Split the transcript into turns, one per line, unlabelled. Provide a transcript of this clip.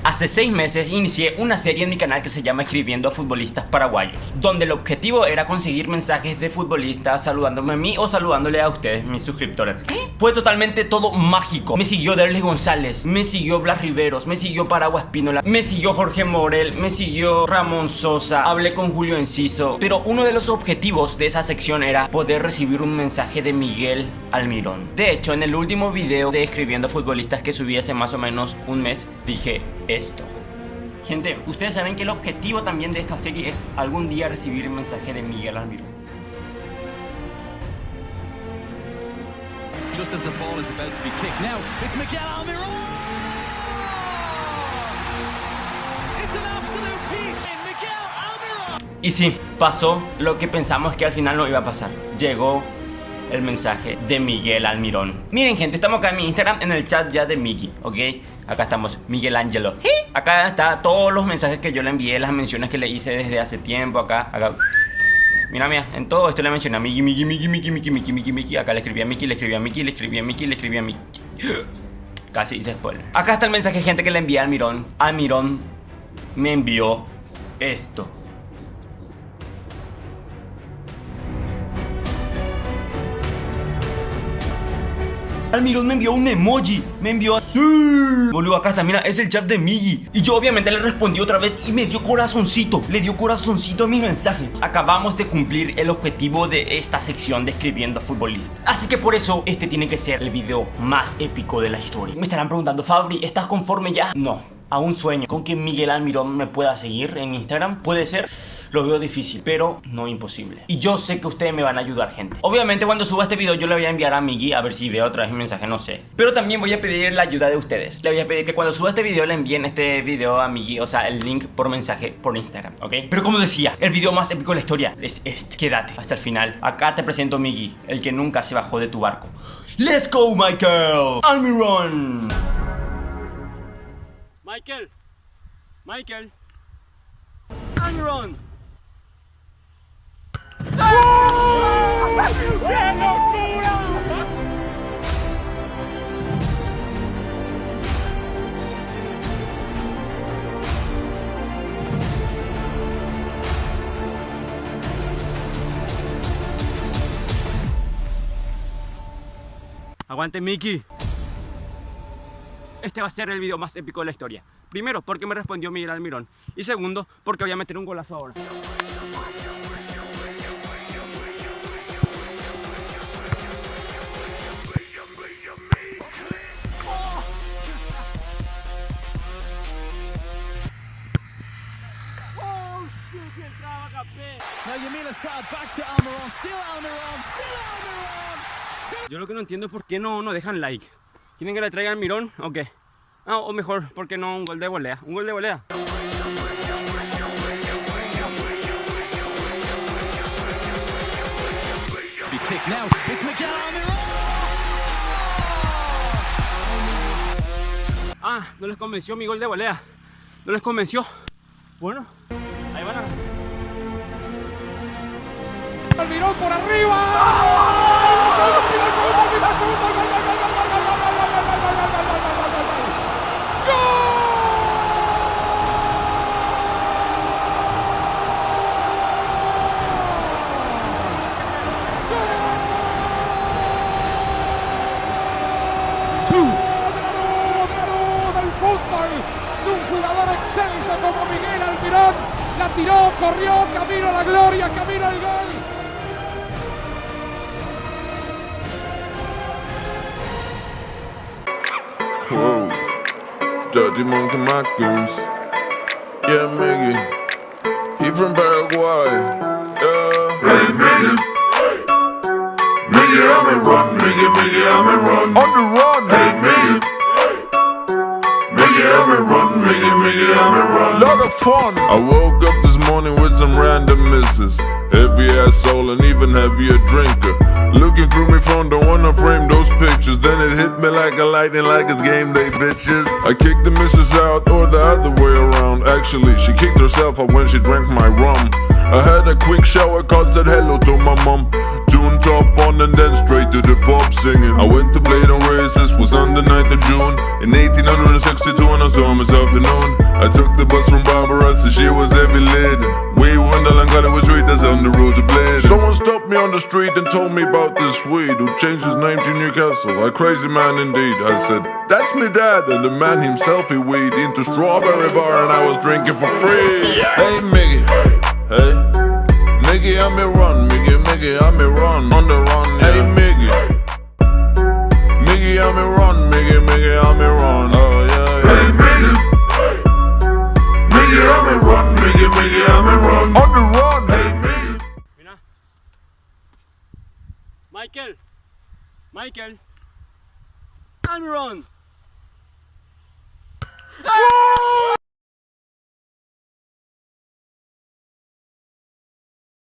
Hace 6 meses inicié una serie en mi canal que se llama Escribiendo a Futbolistas Paraguayos, donde el objetivo era conseguir mensajes de futbolistas saludándome a mí o saludándole a ustedes, mis suscriptores. Fue totalmente todo mágico. Me siguió Derlis González, me siguió Blas Riveros, me siguió Paragua Espínola, me siguió Jorge Morel, me siguió Ramón Sosa, hablé con Julio Enciso. Pero uno de los objetivos de esa sección era poder recibir un mensaje de Miguel Almirón. De hecho, en el último video de Escribiendo a Futbolistas que subí hace más o menos un mes, dije esto. Gente, ustedes saben que el objetivo también de esta serie es algún día recibir el mensaje de Miguel Almirón.
Just as the ball is about to be kicked, now it's Miguel Almirón. It's an absolute peach in Miguel Almirón.
Y sí, pasó lo que pensamos que al final no iba a pasar. Llegó el mensaje de Miguel Almirón. Miren, gente, estamos acá en mi Instagram en el chat ya de Miki, ¿ok? Acá estamos, Miguel Ángelo. Acá está todos los mensajes que yo le envié, las menciones que le hice desde hace tiempo. Acá. Mira, en todo esto le mencioné a Miki. Acá le escribí a Miki, le escribí a Miki, le escribí a Miki, le escribí a Miki. Casi hice spoiler. Acá está el mensaje, gente, que le envié a Almirón. Almirón me envió esto. Almirón me envió un emoji, me envió ¡sí! Boludo, acá está, mira, es el chat de Migi. Y yo obviamente le respondí otra vez y me dio corazoncito. Le dio corazoncito a mi mensaje. Acabamos de cumplir el objetivo de esta sección de Escribiendo a Futbolistas. Así que por eso este tiene que ser el video más épico de la historia. Me estarán preguntando, Fabri, ¿estás conforme ya? No. Aún sueño con que Miguel Almirón me pueda seguir en Instagram. Puede ser, lo veo difícil, pero no imposible. Y yo sé que ustedes me van a ayudar, gente. Obviamente cuando suba este video yo le voy a enviar a Migi a ver si veo otra vez mi mensaje, no sé. Pero también voy a pedir la ayuda de ustedes. Le voy a pedir que cuando suba este video le envíen este video a Migi, o sea, el link por mensaje por Instagram, ¿ok? Pero como decía, el video más épico de la historia es este. Quédate hasta el final. Acá te presento Migi, el que nunca se bajó de tu barco. ¡Let's go, Michael Almirón! Michael Almirón. ¡Qué locura! Aguante, Miki. Este va a ser el video más épico de la historia. Primero, porque me respondió Miguel Almirón. Y segundo, porque voy a meter un golazo ahora. Yo lo que no entiendo es por qué no dejan like. ¿Quieren que le traiga Almirón o qué? Ah, o mejor, ¿por qué no un gol de volea? Un gol de volea. Ah, no les convenció mi gol de volea. No les convenció. Bueno, ahí van a...
Almirón por arriba. Del fútbol, de un jugador excelso como Miguel Almirón, la tiró, corrió, camino a la gloria, camino al gol.
Whoa, Dirty Monkey Marcus. Yeah, Miggy, he from Paraguay. Yeah. Hey, Miggy, Miggy, Almirón, Miggy, Almirón. On the run, hey, Miggy, Miggy, Almirón, Miggy, Almirón. Lot of fun. I woke up this morning with some random misses. Heavy ass soul and even heavier drinker. Looking through me phone, don't wanna frame those pictures. Then it hit me like a lightning, like it's game day, bitches. I kicked the missus out, or the other way around. Actually, she kicked herself out when she drank my rum. I had a quick shower, called, said hello to my mom. Tune top on and then straight to the pub singing. I went to play the races, was on the 9th of June in 1862, and I saw myself afternoon. I took the bus from Barbara, so she was heavy laden. We Wonderland got it was street that's on the road to Blade. Someone stopped me on the street and told me about this Swede who changed his name to Newcastle. A crazy man indeed. I said, that's me dad. And the man himself, he weighed into Strawberry Bar and I was drinking for free. Yes. Hey Miggy, hey Miggy, I'm me run, Miggy, I'm me run, on the run, yeah. Hey Miggy, Miggy, I'm me run, Miggy, I'm me run, oh yeah, yeah. Hey Miggy, Miggy, I'm me run, Miggy, I'm me run, on the run, hey Miggy.
Mira. Michael, I'm run.
¡Gol!